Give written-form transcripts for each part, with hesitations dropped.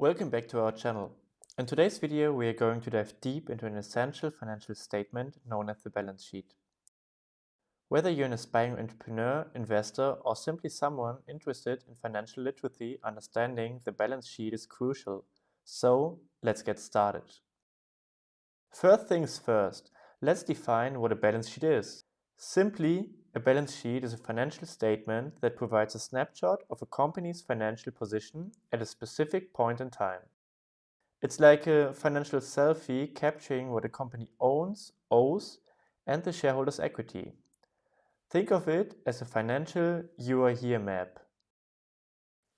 Welcome back to our channel. In today's video, we are going to dive deep into an essential financial statement known as the balance sheet. Whether you're an aspiring entrepreneur, investor, or simply someone interested in financial literacy, understanding the balance sheet is crucial. So, let's get started. First things first, let's define what a balance sheet is. Simply, a balance sheet is a financial statement that provides a snapshot of a company's financial position at a specific point in time. It's like a financial selfie capturing what a company owns, owes, and the shareholders' equity. Think of it as a financial you are here map.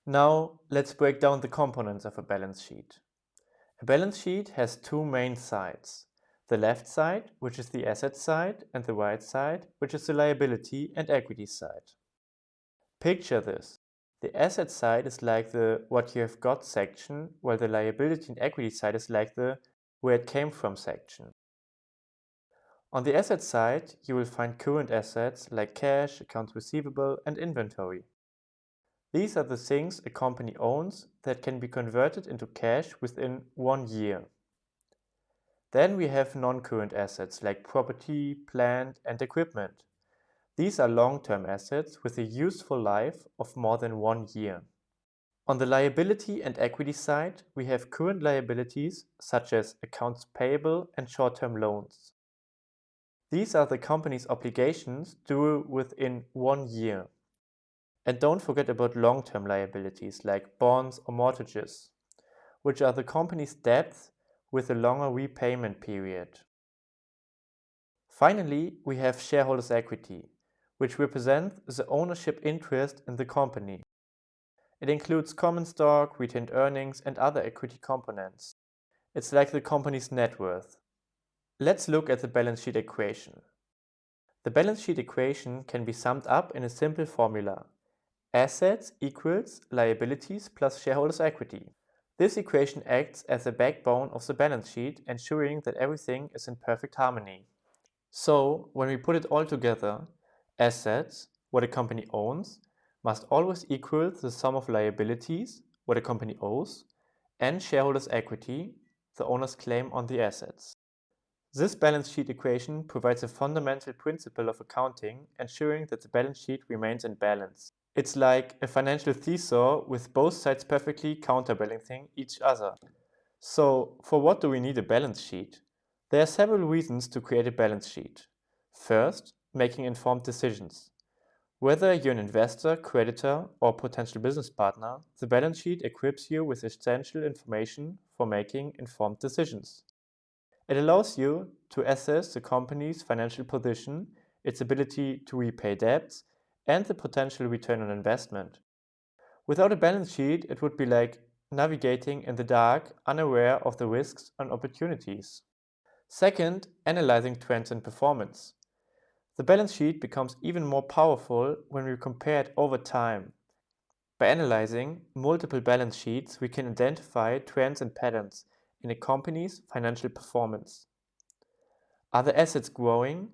Now, let's break down the components of a balance sheet. A balance sheet has two main sides. The left side, which is the asset side, and the right side, which is the liability and equity side. Picture this. The asset side is like the what you have got section, while the liability and equity side is like the where it came from section. On the asset side, you will find current assets like cash, accounts receivable, and inventory. These are the things a company owns that can be converted into cash within 1 year. Then we have non-current assets like property, plant, and equipment. These are long-term assets with a useful life of more than 1 year. On the liability and equity side, we have current liabilities such as accounts payable and short-term loans. These are the company's obligations due within 1 year. And don't forget about long-term liabilities like bonds or mortgages, which are the company's debts with a longer repayment period. Finally, we have shareholders' equity, which represents the ownership interest in the company. It includes common stock, retained earnings, and other equity components. It's like the company's net worth. Let's look at the balance sheet equation. The balance sheet equation can be summed up in a simple formula. Assets equals liabilities plus shareholders' equity. This equation acts as the backbone of the balance sheet, ensuring that everything is in perfect harmony. So, when we put it all together, assets, what a company owns, must always equal the sum of liabilities, what a company owes, and shareholders' equity, the owner's claim on the assets. This balance sheet equation provides a fundamental principle of accounting, ensuring that the balance sheet remains in balance. It's like a financial seesaw with both sides perfectly counterbalancing each other. So, for what do we need a balance sheet? There are several reasons to create a balance sheet. First, making informed decisions. Whether you're an investor, creditor, or potential business partner, the balance sheet equips you with essential information for making informed decisions. It allows you to assess the company's financial position, its ability to repay debts, and the potential return on investment. Without a balance sheet, it would be like navigating in the dark, unaware of the risks and opportunities. Second, analyzing trends in performance. The balance sheet becomes even more powerful when we compare it over time. By analyzing multiple balance sheets, we can identify trends and patterns in a company's financial performance. Are the assets growing?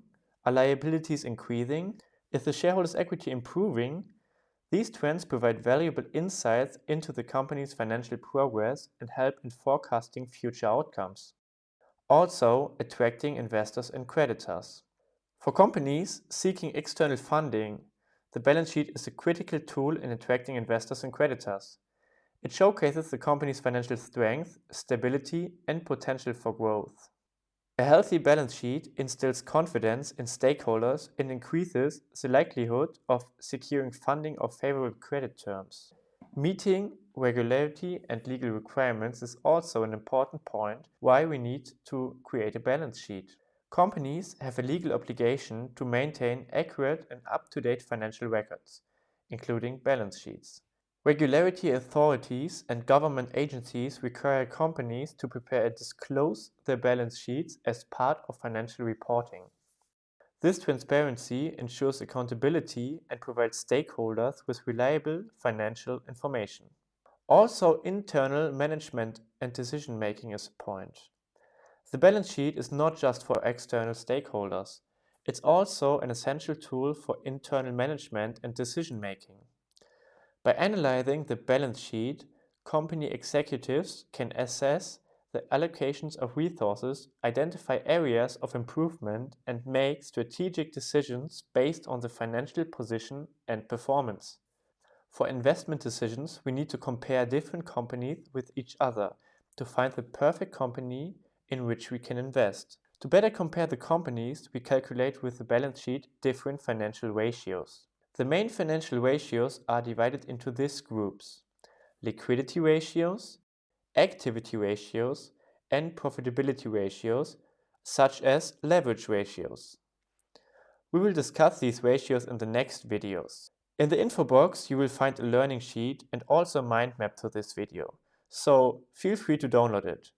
Are liabilities increasing? Is the shareholders' equity improving? These trends provide valuable insights into the company's financial progress and help in forecasting future outcomes. Also, attracting investors and creditors. For companies seeking external funding, the balance sheet is a critical tool in attracting investors and creditors. It showcases the company's financial strength, stability, and potential for growth. A healthy balance sheet instills confidence in stakeholders and increases the likelihood of securing funding or favorable credit terms. Meeting regularity and legal requirements is also an important point why we need to create a balance sheet. Companies have a legal obligation to maintain accurate and up-to-date financial records, including balance sheets. Regulatory authorities and government agencies require companies to prepare and disclose their balance sheets as part of financial reporting. This transparency ensures accountability and provides stakeholders with reliable financial information. Also, internal management and decision-making is a point. The balance sheet is not just for external stakeholders. It's also an essential tool for internal management and decision-making. By analyzing the balance sheet, company executives can assess the allocations of resources, identify areas of improvement, and make strategic decisions based on the financial position and performance. For investment decisions, we need to compare different companies with each other to find the perfect company in which we can invest. To better compare the companies, we calculate with the balance sheet different financial ratios. The main financial ratios are divided into these groups: liquidity ratios, activity ratios, and profitability ratios, such as leverage ratios. We will discuss these ratios in the next videos. In the info box, you will find a learning sheet and also a mind map to this video, so feel free to download it.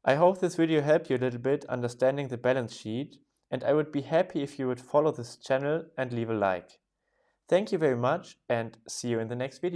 I hope this video helped you a little bit understanding the balance sheet, and I would be happy if you would follow this channel and leave a like. Thank you very much, and see you in the next video.